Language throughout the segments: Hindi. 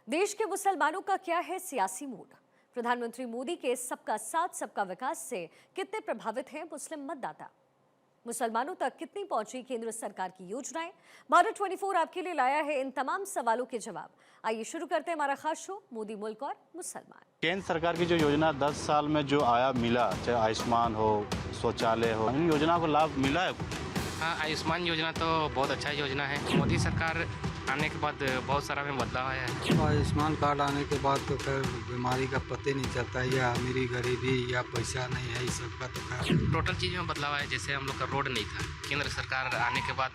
देश के मुसलमानों का क्या है सियासी मूड? प्रधानमंत्री मोदी के सबका साथ सबका विकास से कितने प्रभावित हैं मुस्लिम मतदाता? मुसलमानों तक कितनी पहुंची केंद्र सरकार की योजनाएं? भारत 24 आपके लिए लाया है इन तमाम सवालों के जवाब। आइए शुरू करते हैं हमारा खास शो मोदी मुल्क और मुसलमान। केंद्र सरकार की जो योजना 10 साल में जो आया मिला, चाहे आयुष्मान हो, शौचालय हो, इन योजना को लाभ मिला है? हाँ, आयुष्मान योजना तो बहुत अच्छा योजना है। मोदी सरकार आने के बाद बहुत सारा में बदलाव आया है। आयुष्मान कार्ड आने के बाद तो खैर बीमारी का पता नहीं चलता, या अमीरी गरीबी या पैसा नहीं है, इस सब का तो खैर टोटल चीज़ में बदलाव आया। जैसे हम लोग का रोड नहीं था, केंद्र सरकार आने के बाद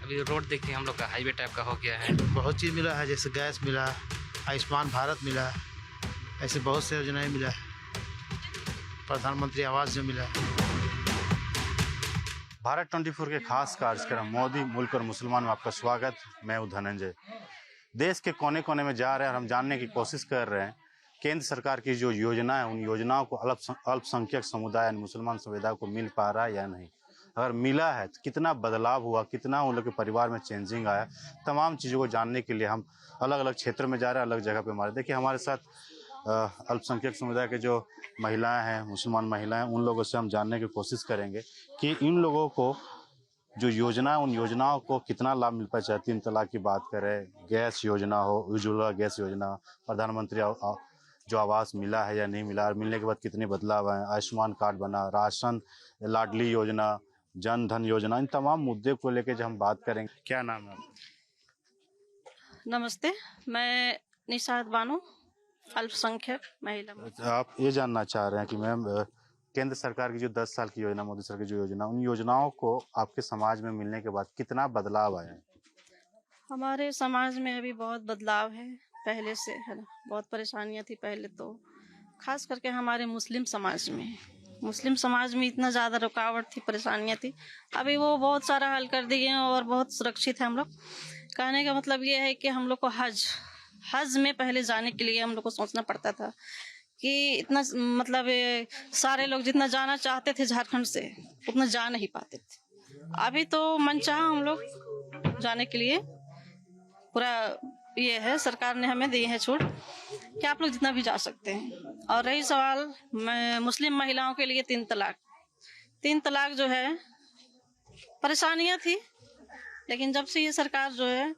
अभी रोड देखिए हम लोग का हाईवे टाइप का हो गया है। बहुत चीज़ मिला है, जैसे गैस मिला, आयुष्मान भारत मिला, ऐसे बहुत से योजनाएं मिला है। प्रधानमंत्री आवास जो मिला है। भारत 24 के खास कार्यक्रम मोदी मुल्क और मुसलमान में आपका स्वागत। मैं हूं धनंजय। देश के कोने कोने में जा रहे हैं और हम जानने की कोशिश कर रहे हैं केंद्र सरकार की जो योजना है, उन योजनाओं को अल्पसंख्यक समुदाय मुसलमान समुदाय को मिल पा रहा है या नहीं। अगर मिला है तो कितना बदलाव हुआ, कितना उन लोग के परिवार में चेंजिंग आया। तमाम चीज़ों को जानने के लिए हम अलग अलग क्षेत्र में जा रहे हैं, अलग जगह पे हमारे देखिए हमारे साथ अल्पसंख्यक समुदाय के जो महिलाएं हैं, मुसलमान महिलाएं, उन लोगों से हम जानने की कोशिश करेंगे कि इन लोगों को जो योजना है उन योजनाओं को कितना लाभ मिल पाए। चाहे 3 तलाक की बात करें, गैस योजना हो, उज्ज्वला गैस योजना, प्रधानमंत्री जो आवास मिला है या नहीं मिला, और मिलने के बाद कितने बदलाव आए, आयुष्मान कार्ड बना, राशन, लाडली योजना, जन धन योजना, इन तमाम मुद्दे को लेकर जब हम बात करेंगे। क्या नाम है? नमस्ते, मैं निशात बानो, अल्पसंख्यक महिला। आप ये जानना चाह रहे हैं कि मैम केंद्र सरकार की जो 10 साल की योजना, मोदी सरकार की जो योजना, उन योजनाओं को आपके समाज में मिलने के बाद कितना बदलाव आया है? हमारे समाज में अभी बहुत बदलाव है पहले से, है ना। बहुत परेशानियां थी पहले तो, खास करके हमारे मुस्लिम समाज में इतना ज़्यादा रुकावट थी, परेशानियां थी। अभी वो बहुत सारा हल कर दिए हैं और बहुत सुरक्षित है हम लोग। कहने का मतलब ये है कि हम लोग को हज में पहले जाने के लिए हम लोग को सोचना पड़ता था कि इतना मतलब सारे लोग जितना जाना चाहते थे झारखंड से उतना जा नहीं पाते थे। अभी तो मनचाहा हम लोग जाने के लिए पूरा ये है, सरकार ने हमें दी है छूट कि आप लोग जितना भी जा सकते हैं। और रही सवाल मुस्लिम महिलाओं के लिए 3 तलाक जो है, परेशानियां थी, लेकिन जब से ये सरकार जो है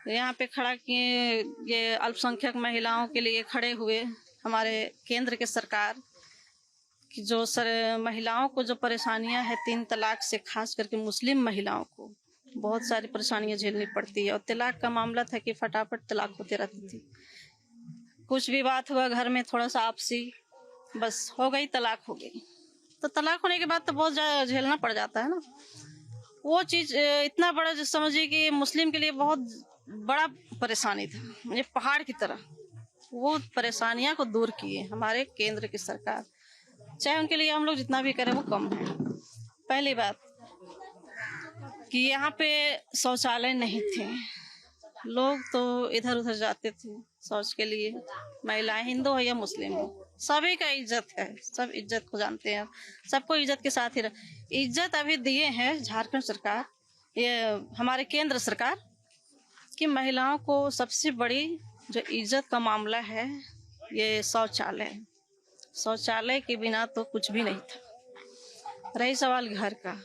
यहाँ पे खड़ा किए, ये अल्पसंख्यक महिलाओं के लिए खड़े हुए हमारे केंद्र के सरकार की जो महिलाओं को जो परेशानियां हैं 3 तलाक से, खास करके मुस्लिम महिलाओं को बहुत सारी परेशानियां झेलनी पड़ती है। और तलाक का मामला था कि फटाफट तलाक होते रहती थी। कुछ भी बात हुआ घर में, थोड़ा सा आपसी, बस हो गई, तलाक हो गई। तो तलाक होने के बाद तो बहुत ज़्यादा झेलना पड़ जाता है ना। वो चीज़ इतना बड़ा जो समझिए कि मुस्लिम के लिए बहुत बड़ा परेशानी था, ये पहाड़ की तरह। वो परेशानियां को दूर किए हमारे केंद्र की सरकार। चाहे उनके लिए हम लोग जितना भी करें वो कम है। पहली बात कि यहाँ पे शौचालय नहीं थे, लोग तो इधर उधर जाते थे शौच के लिए। महिलाएं हिंदू हो या मुस्लिम हो, सभी का इज्जत है, सब इज्जत को जानते हैं, सबको इज्जत के साथ ही इज्जत अभी दिए हैं झारखंड सरकार, ये हमारे केंद्र सरकार कि महिलाओं को सबसे बड़ी जो इज्जत का मामला है ये शौचालय के बिना तो कुछ भी नहीं था। रही सवाल घर का,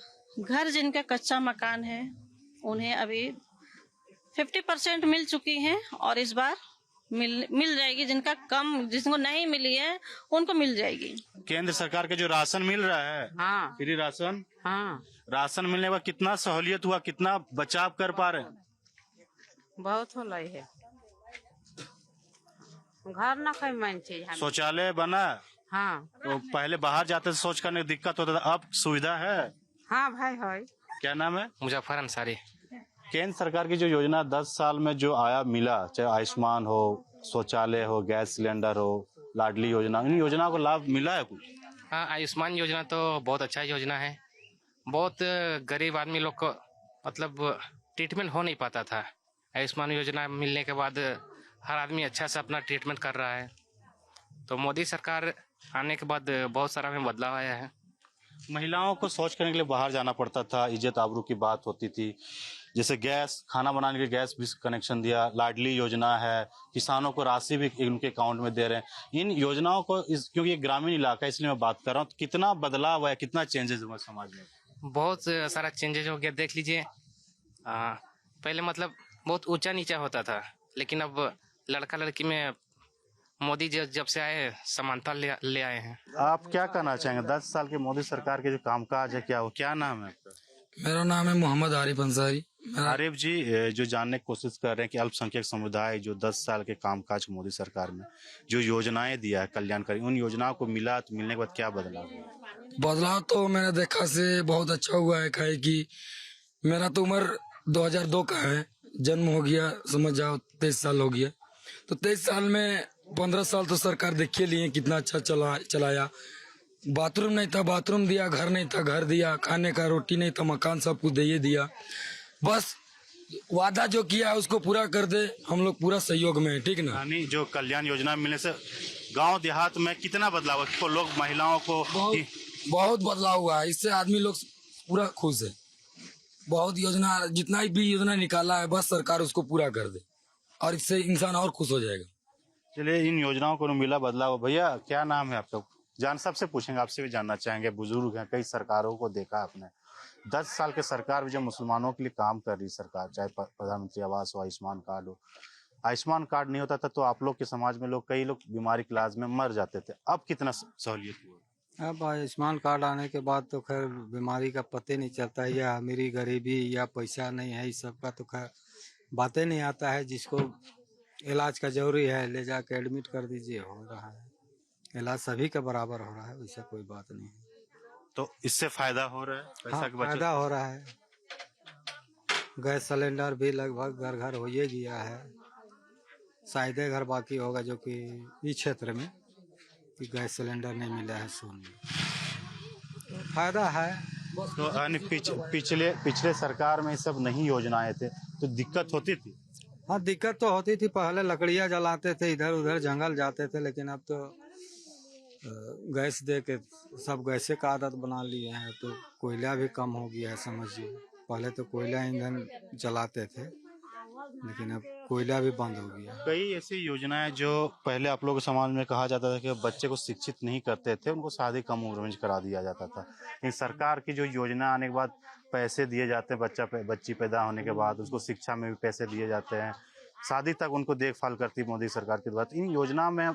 घर जिनका कच्चा मकान है उन्हें अभी 50% मिल चुकी हैं और इस बार मिल जाएगी। जिनका कम, जिसको नहीं मिली है उनको मिल जाएगी। केंद्र सरकार के जो राशन मिल रहा है, हाँ, फ्री राशन, हाँ, राशन मिलने के बाद कितना सहूलियत हुआ, कितना बचाव कर पा रहे हैं? बहुत हो रही है। घर ना कोई मन चीज। शौचालय बना, हाँ, तो पहले बाहर जाते थे, शौच करने में दिक्कत होता था, अब सुविधा है। हाँ भाई है। क्या नाम है? मुजफ्फर अंसारी। केंद्र सरकार की जो योजना 10 साल में जो आया मिला, चाहे आयुष्मान हो, शौचालय हो, गैस सिलेंडर हो, लाडली योजना, इन योजनाओं को लाभ मिला है कुछ? हाँ, आयुष्मान योजना तो बहुत अच्छा योजना है। बहुत गरीब आदमी लोग को मतलब ट्रीटमेंट हो नहीं पाता था। आयुष्मान योजना मिलने के बाद हर आदमी अच्छा से अपना ट्रीटमेंट कर रहा है। तो मोदी सरकार आने के बाद बहुत सारा में बदलाव आया है। महिलाओं को शौच करने के लिए बाहर जाना पड़ता था, इज्जत आबरू की बात होती थी। जैसे गैस, खाना बनाने के गैस भी कनेक्शन दिया, लाडली योजना है, किसानों को राशि भी उनके अकाउंट में दे रहे हैं। इन योजनाओं को क्योंकि ये ग्रामीण इलाका है इसलिए मैं बात कर रहा हूँ, तो कितना बदलाव है, कितना चेंजेस हुआ समाज में? बहुत सारा चेंजेस हो गया। देख लीजिए, पहले मतलब बहुत ऊंचा नीचा होता था, लेकिन अब लड़का लड़की में मोदी जब से आए समानता ले आए हैं। आप क्या कहना चाहेंगे 10 साल के मोदी सरकार के जो कामकाज है, क्या नाम है आपका? मेरा नाम है मोहम्मद आरिफ अंसारी। आरिफ जी, जो जानने की कोशिश कर रहे हैं कि अल्पसंख्यक समुदाय जो 10 साल के कामकाज मोदी सरकार में जो योजनाएं दिया है कल्याणकारी, उन योजनाओं को मिला तो मिलने के बाद क्या बदलाव हुआ? बदलाव तो मैंने देखा से बहुत अच्छा हुआ है। काहे कि मेरा तो उम्र 2002 का है, जन्म हो गया समझ जाओ 23 साल हो गया। तो 23 साल में 15 साल तो सरकार देखिए लिए कितना अच्छा चलाया। बाथरूम नहीं था, बाथरूम दिया, घर नहीं था, घर दिया, खाने का रोटी नहीं था, मकान सब कुछ दे दिया। बस वादा जो किया उसको पूरा कर दे, हम लोग पूरा सहयोग में है, ठीक ना। यानी जो कल्याण योजना मिलने से गांव देहात में कितना बदलाव है? तो लोग, महिलाओं को बहुत बदलाव हुआ है। इससे आदमी लोग पूरा खुश है। बहुत योजना, जितना भी योजना निकाला है बस सरकार उसको पूरा कर दे और इससे इंसान और खुश हो जाएगा। चलिए, इन योजनाओं को मिला बदलाव। भैया क्या नाम है आपका? सबसे पूछेंगे, आपसे भी जानना चाहेंगे। बुजुर्ग हैं, कई सरकारों को देखा आपने। 10 साल के सरकार भी जो मुसलमानों के लिए काम कर रही सरकार, चाहे प्रधानमंत्री आवास हो, आयुष्मान कार्ड हो। आयुष्मान कार्ड नहीं होता था तो आप लोग के समाज में कई लोग बीमारी के इलाज में मर जाते थे। अब कितना सहूलियत हुआ? अब आयुष्मान कार्ड आने के बाद तो खैर बीमारी का पता नहीं चलता है, या अमीरी गरीबी या पैसा नहीं है, इस सब का तो खैर बातें नहीं आता है। जिसको इलाज का जरूरी है ले जाके एडमिट कर दीजिए, हो रहा है इलाज, सभी का बराबर हो रहा है, वैसा कोई बात नहीं है। तो इससे फायदा हो रहा है, पैसा हाँ, की बचत फायदा हो रहा है। गैस सिलेंडर भी लगभग घर घर हो ही गया है। शायद घर बाकी होगा जो कि इस क्षेत्र में कि गैस सिलेंडर नहीं मिला है सोन में, तो फायदा है। तो यानी पिछले सरकार में सब नहीं योजनाएं थे तो दिक्कत होती थी। हाँ, दिक्कत तो होती थी। पहले लकड़ियाँ जलाते थे, इधर उधर जंगल जाते थे, लेकिन अब तो गैस दे के सब गैसे का आदत बना लिए हैं, तो कोयला भी कम हो गया है समझिए। पहले तो कोयला ईंधन जलाते थे, लेकिन अब कोयला भी बंद हो गया। कई ऐसी योजनाएं जो पहले आप लोगों के समाज में कहा जाता था कि बच्चे को शिक्षित नहीं करते थे, उनको शादी कम उम्र में करा दिया जाता था। लेकिन सरकार की जो योजना आने के बाद पैसे दिए जाते हैं, बच्ची पैदा होने के बाद उसको शिक्षा में भी पैसे दिए जाते हैं, शादी तक उनको देखभाल करती मोदी सरकार के बाद। इन योजना में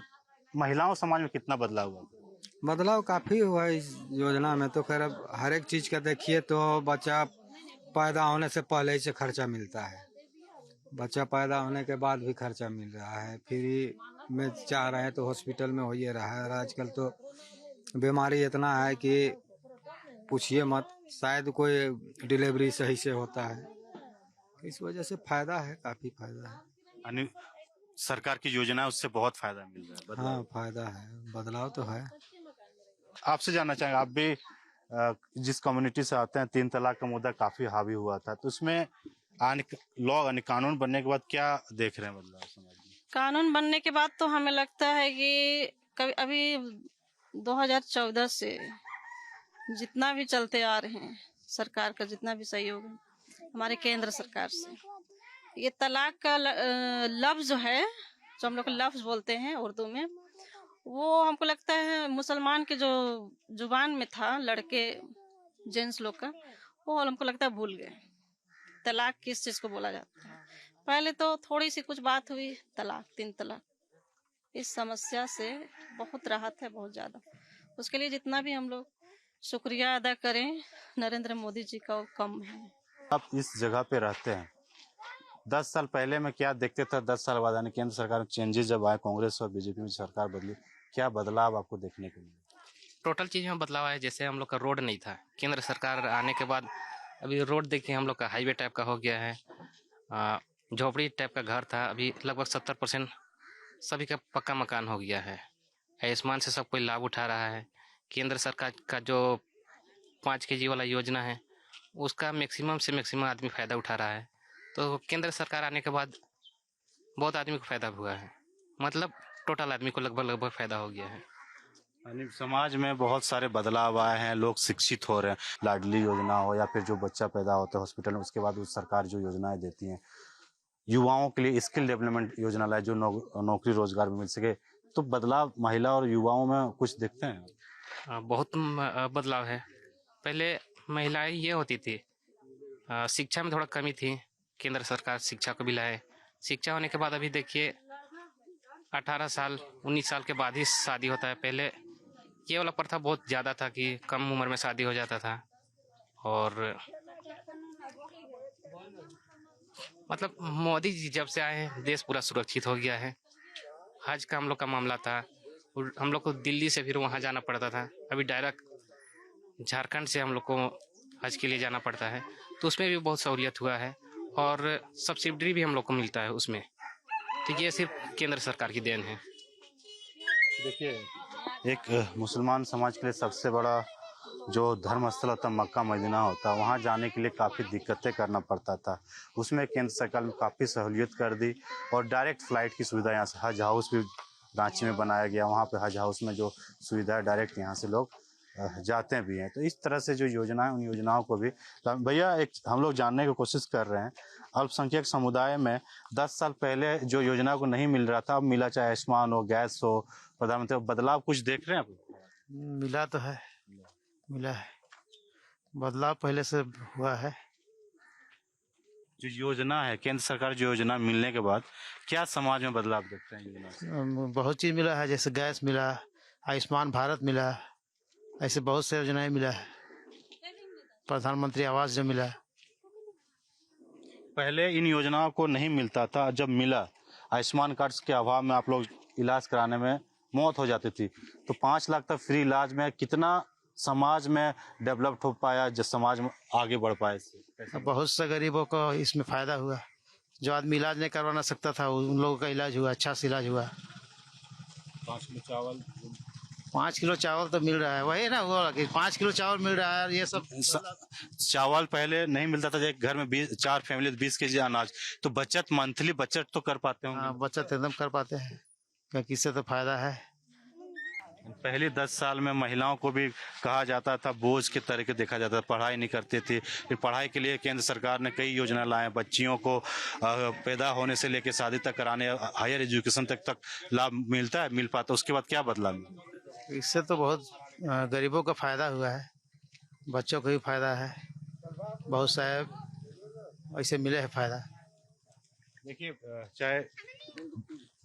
महिलाओं समाज में कितना बदलाव हुआ? बदलाव काफ़ी हुआ है इस योजना में। तो खैर अब हर एक चीज़ का देखिए तो बच्चा पैदा होने से पहले ही से खर्चा मिलता है, बच्चा पैदा होने के बाद भी खर्चा मिल रहा है, फ्री में चाह रहे हैं तो हॉस्पिटल में हो ही रहा है। और आजकल तो बीमारी इतना है कि पूछिए मत, शायद कोई डिलीवरी सही से होता है। इस वजह से फायदा है, काफ़ी फायदा है। यानी सरकार की योजना उससे बहुत फायदा मिल रहा है, बदलाव। हाँ, फायदा है, बदलाव तो है। आपसे जानना चाहेंगे, आप भी जिस कम्युनिटी से आते हैं, 3 तलाक का मुद्दा काफी हावी हुआ था, तो उसमें कानून बनने के बाद क्या देख रहे हैं बदलाव समाज में? कानून बनने के बाद तो हमें लगता है कि अभी 2014 से जितना भी चलते आ रहे हैं, सरकार का जितना भी सहयोग है हमारे केंद्र सरकार से, ये तलाक का लफ्ज जो है, जो हम लोग लफ्ज बोलते हैं उर्दू में, वो हमको लगता है मुसलमान के जो जुबान में था, लड़के जेंट्स लोग का, वो हमको लगता है भूल गए। तलाक किस चीज़ को बोला जाता है। पहले तो थोड़ी सी कुछ बात हुई, तलाक, 3 तलाक। इस समस्या से बहुत राहत है, बहुत ज़्यादा। उसके लिए जितना भी हम लोग शुक्रिया अदा करें नरेंद्र मोदी जी का, वो कम है। आप इस जगह पे रहते हैं, 10 साल पहले में क्या देखते थे? 10 साल बाद यानी केंद्र सरकार में चेंजेस जब आए, कांग्रेस और बीजेपी में सरकार बदली, क्या बदलाव आपको देखने को मिला? टोटल चीज में बदलाव है। जैसे हम लोग का रोड नहीं था, केंद्र सरकार आने के बाद अभी रोड देखिए, हम लोग का हाईवे टाइप का हो गया है। झोपड़ी टाइप का घर था, अभी लगभग 70% सभी का पक्का मकान हो गया है। आयुष्मान से सब कोई लाभ उठा रहा है। केंद्र सरकार का जो 5 kg वाला योजना है, उसका मैक्सिमम से मैक्सिमम आदमी फ़ायदा उठा रहा है। तो केंद्र सरकार आने के बाद बहुत आदमी को फ़ायदा हुआ है, मतलब टोटल आदमी को लगभग फ़ायदा हो गया है। यानी समाज में बहुत सारे बदलाव आए हैं, लोग शिक्षित हो रहे हैं। लाडली योजना हो या फिर जो बच्चा पैदा होता है हॉस्पिटल में, उसके बाद उस सरकार जो योजनाएं देती हैं, युवाओं के लिए स्किल डेवलपमेंट योजना लाए जो नौकरी रोजगार में मिल सके, तो बदलाव महिला और युवाओं में कुछ दिखते हैं। बहुत बदलाव है। पहले महिलाएं ये होती थी, शिक्षा में थोड़ा कमी थी। केंद्र सरकार शिक्षा को भी लाए। शिक्षा होने के बाद अभी देखिए 18 साल 19 साल के बाद ही शादी होता है। पहले ये वाला प्रथा बहुत ज़्यादा था कि कम उम्र में शादी हो जाता था। और मतलब मोदी जी जब से आए हैं देश पूरा सुरक्षित हो गया है। हज का हम लोग का मामला था, और हम लोग को दिल्ली से फिर वहाँ जाना पड़ता था। अभी डायरेक्ट झारखंड से हम लोग को हज के लिए जाना पड़ता है, तो उसमें भी बहुत सहूलियत हुआ है। और सब्सिडी भी हम लोग को मिलता है उसमें। तो ये सिर्फ केंद्र सरकार की देन है। देखिए, एक मुसलमान समाज के लिए सबसे बड़ा जो धर्म स्थल होता है मक्का मदीना होता है, वहाँ जाने के लिए काफ़ी दिक्कतें करना पड़ता था। उसमें केंद्र सरकार ने काफ़ी सहूलियत कर दी और डायरेक्ट फ्लाइट की सुविधा यहाँ से हज हाउस भी रांची में बनाया गया। वहाँ पे हज हाउस में जो सुविधा है डायरेक्ट यहाँ से लोग जाते भी हैं। तो इस तरह से जो योजना है उन योजनाओं को भी भैया एक हम लोग जानने की कोशिश कर रहे हैं। अल्पसंख्यक समुदाय में 10 साल पहले जो योजना को नहीं मिल रहा था, अब मिला, चाहे आयुष्मान हो, गैस हो, प्रधानमंत्री, बदलाव कुछ देख रहे हैं आप? मिला तो है, मिला है, बदलाव पहले से हुआ है। जो योजना है केंद्र सरकार जो योजना मिलने के बाद क्या समाज में बदलाव देखते हैं योजना से? बहुत चीज़ मिला है, जैसे गैस मिला, आयुष्मान भारत मिला, ऐसे बहुत से योजनाएं मिला है। प्रधानमंत्री आवास जो मिला। पहले इन योजनाओं को नहीं मिलता था, जब मिला आयुष्मान कार्ड के अभाव में आप लोग इलाज कराने में मौत हो जाती थी, तो 5 लाख तक फ्री इलाज में कितना समाज में डेवलप्ड हो पाया, जो समाज में आगे बढ़ पाए इससे? बहुत से गरीबों को इसमें फायदा हुआ। जो आदमी इलाज नहीं करवाना सकता था उन लोगों का इलाज हुआ, अच्छा से इलाज हुआ। 5 किलो चावल 5 किलो चावल तो मिल रहा है, वही ना हुआ कि 5 किलो चावल मिल रहा है। ये सब चावल पहले नहीं मिलता था, एक घर में 4 फैमिली 20 केजी अनाज, तो बचत मंथली बचत तो कर पाते होंगे। हाँ, बचत एकदम कर पाते हैं, क्योंकि इससे तो फायदा है। पहले 10 साल में महिलाओं को भी कहा जाता था, बोझ के तरीके देखा जाता था, पढ़ाई नहीं करती थी। फिर पढ़ाई के लिए केंद्र सरकार ने कई योजना लाए, बच्चियों को पैदा होने से लेकर शादी तक कराने, हायर एजुकेशन तक लाभ मिलता है, मिल पाता। उसके बाद क्या बदला? इससे तो बहुत गरीबों का फायदा हुआ है, बच्चों को भी फायदा है, बहुत सारे ऐसे मिले है फायदा। देखिए, चाहे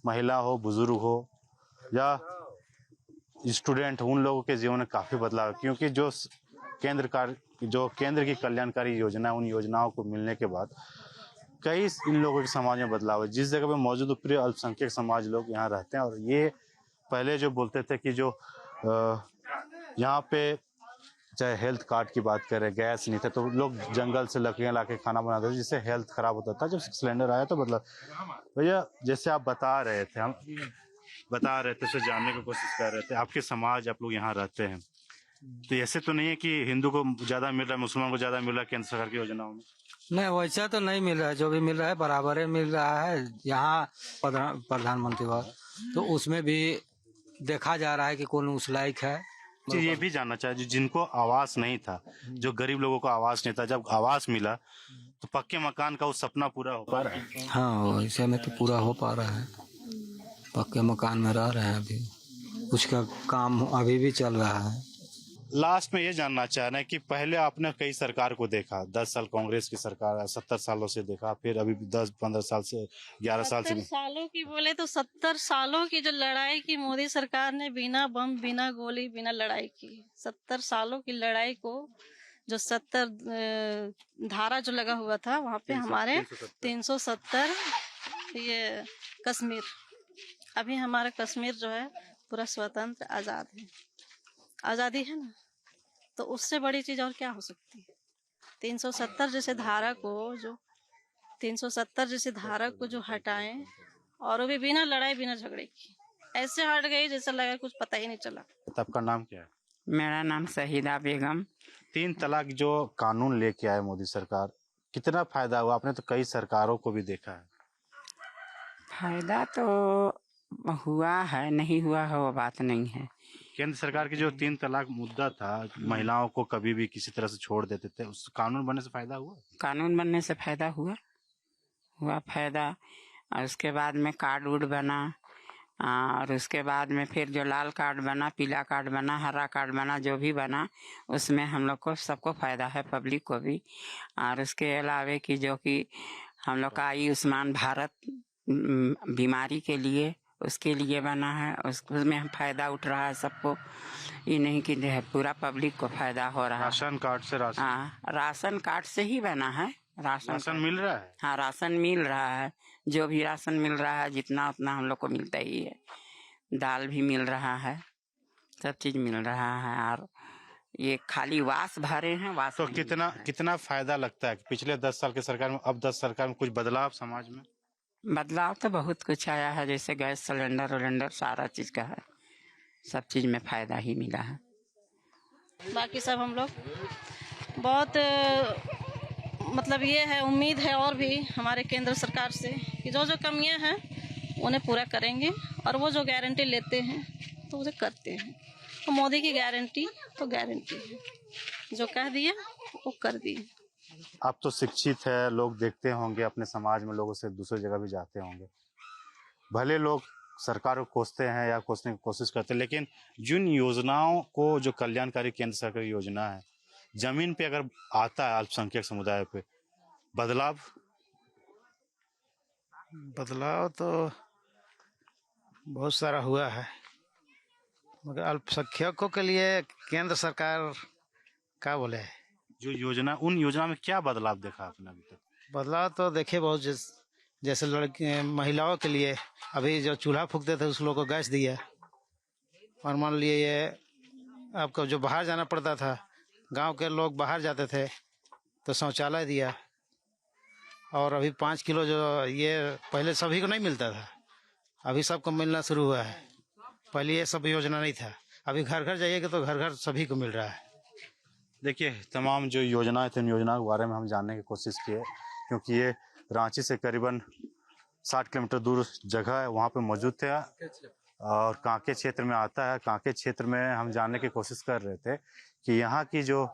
महिला हो, बुजुर्ग हो या स्टूडेंट, उन लोगों के जीवन में काफी बदलाव, क्योंकि जो केंद्र की कल्याणकारी योजना, उन योजनाओं को मिलने के बाद कई इन लोगों के समाज में बदलाव है। जिस जगह पे मौजूद प्रिय अल्पसंख्यक समाज लोग यहाँ रहते हैं, और ये पहले जो बोलते थे कि जो यहाँ पे चाहे हेल्थ कार्ड की बात करें, गैस नहीं था, तो लोग जंगल से लकड़ियाँ लाके खाना बनाते थे, जिससे हेल्थ खराब होता था। जब सिलेंडर आया तो बदला। भैया, जैसे आप बता रहे थे, उसे जानने की कोशिश कर रहे थे, आपके समाज, आप लोग यहाँ रहते हैं, तो ऐसे तो नहीं है कि हिंदू को ज्यादा मिल रहा है, मुसलमान को ज्यादा मिल रहा है केंद्र सरकार की योजनाओं में? नहीं, वैसा तो नहीं मिल रहा है। जो भी मिल रहा है बराबर मिल रहा है। यहाँ प्रधानमंत्री तो उसमें भी देखा जा रहा है कि कौन उस लायक है। जी, ये भी जानना चाहिए, जिनको आवास नहीं था, जो गरीब लोगों को आवास नहीं था, जब आवास मिला तो पक्के मकान का वो सपना पूरा हो पा रहा है? हाँ, वैसे में तो पूरा हो पा रहा है। पक्के मकान में रह रहे हैं, अभी कुछ का काम अभी भी चल रहा है। लास्ट में ये जानना चाह रहे हैं कि पहले आपने कई सरकार को देखा, 10 साल कांग्रेस की सरकार, 70 सालों से देखा, फिर अभी 10-15 साल से 11 साल से 70 सालों की बोले तो 70 सालों की जो लड़ाई की मोदी सरकार ने, बिना बम, बिना गोली, बिना लड़ाई की, 70 सालों की लड़ाई को, जो 70 धारा जो लगा हुआ था वहाँ पे हमारे 370 ये कश्मीर, अभी हमारा कश्मीर जो है पूरा स्वतंत्र आजाद है, आजादी है ना, तो उससे बड़ी चीज और क्या हो सकती है। 370 जैसे धारा को जो 370 जैसे धारा को जो हटाएं, और वो भी बिना लड़ाई बिना झगड़े की, ऐसे हट गई जैसे लगा कुछ पता ही नहीं चला। आपका नाम क्या है? मेरा नाम शहीदा बेगम। 3 तलाक जो कानून लेके आए मोदी सरकार, कितना फायदा हुआ? आपने तो कई सरकारों को भी देखा है। फायदा तो हुआ है, नहीं हुआ है वो बात नहीं है। केंद्र सरकार की जो 3 तलाक मुद्दा था, महिलाओं को कभी भी किसी तरह से छोड़ देते थे, उस कानून बनने से फायदा हुआ? कानून बनने से फायदा हुआ फायदा। और उसके बाद में कार्ड उड बना, और उसके बाद में फिर जो लाल कार्ड बना, पीला कार्ड बना, हरा कार्ड बना, जो भी बना उसमें हम लोग को सबको फायदा है, पब्लिक को भी। और उसके अलावे कि जो कि हम लोग का आयुष्मान भारत बीमारी के लिए, उसके लिए बना है, उसमें हम फायदा उठ रहा है सबको। ये नहीं कि जो है पूरा पब्लिक को फायदा हो रहा है। राशन कार्ड से राशन हाँ, राशन कार्ड से ही बना है। राशन मिल रहा है? हाँ, राशन मिल रहा है। जो भी राशन मिल रहा है जितना उतना हम लोग को मिलता ही है। दाल भी मिल रहा है, सब चीज मिल रहा है। और ये खाली वास भरे हैं, वास तो नहीं कितना मिल रहा है। कितना फायदा लगता है कि पिछले 10 साल के सरकार में, अब 10 सरकार में कुछ बदलाव समाज में? बदलाव तो बहुत कुछ आया है, जैसे गैस सिलेंडर विलेंडर सारा चीज का है, सब चीज में फायदा ही मिला है। बाकी सब हम लोग बहुत मतलब ये है, उम्मीद है और भी हमारे केंद्र सरकार से कि जो जो कमियां हैं उन्हें पूरा करेंगे, और वो जो गारंटी लेते हैं तो उसे करते हैं। तो मोदी की गारंटी तो गारंटी है, जो कह दिया वो कर दिए। आप तो शिक्षित है, लोग देखते होंगे अपने समाज में, लोगों से दूसरी जगह भी जाते होंगे। भले लोग सरकार को कोसते हैं या कोसने की कोशिश करते हैं, लेकिन जिन योजनाओं को, जो कल्याणकारी केंद्र सरकार की योजना है, जमीन पे अगर आता है अल्पसंख्यक समुदाय पे बदलाव तो बहुत सारा हुआ है, मगर अल्पसंख्यकों के लिए केंद्र सरकार क्या बोले, जो योजना, उन योजना में क्या बदलाव देखा आपने अभी तक? बदलाव तो देखिए बहुत, जैसे लड़की महिलाओं के लिए अभी जो चूल्हा फूकते थे उस लोग को गैस दिया। और मान लिए ये आपको जो बाहर जाना पड़ता था, गांव के लोग बाहर जाते थे तो शौचालय दिया। और अभी 5 किलो जो ये पहले सभी को नहीं मिलता था, अभी सबको मिलना शुरू हुआ है। पहले ये सब योजना नहीं था, अभी घर घर जाइएगा तो घर घर सभी को मिल रहा है। देखिए, तमाम जो योजनाएं थी, उन योजनाओं के बारे में हम जानने की कोशिश किए, क्योंकि ये रांची से करीबन 60 किलोमीटर दूर जगह है, वहाँ पे मौजूद थे और कांके क्षेत्र में आता है। कांके क्षेत्र में हम जानने की कोशिश कर रहे थे कि यहाँ की जो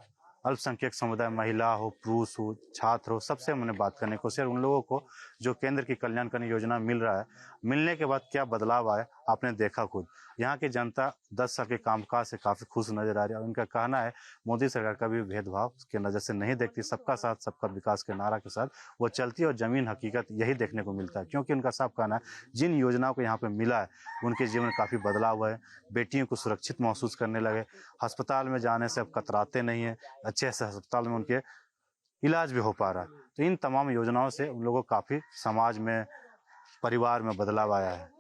अल्पसंख्यक समुदाय, महिला हो, पुरुष हो, छात्र हो, सबसे हमने बात करने की कोशिश, उन लोगों को जो केंद्र की कल्याणकारी योजना मिल रहा है, मिलने के बाद क्या बदलाव आया, आपने देखा खुद। यहाँ की जनता 10 साल के कामकाज से काफी खुश नजर आ रही है और उनका कहना है मोदी सरकार का भी भेदभाव के नजर से नहीं देखती, सबका साथ सबका विकास के नारा के साथ वो चलती है और जमीन हकीकत यही देखने को मिलता है। क्योंकि उनका साफ कहना है जिन योजनाओं को यहाँ पे मिला है उनके जीवन में काफी बदलाव हुआ है। बेटियों को सुरक्षित महसूस करने लगे, अस्पताल में जाने से अब कतराते नहीं है, अच्छे से अस्पताल में उनके इलाज भी हो पा रहा है। तो इन तमाम योजनाओं से उन लोगों को काफी समाज में, परिवार में बदलाव आया है।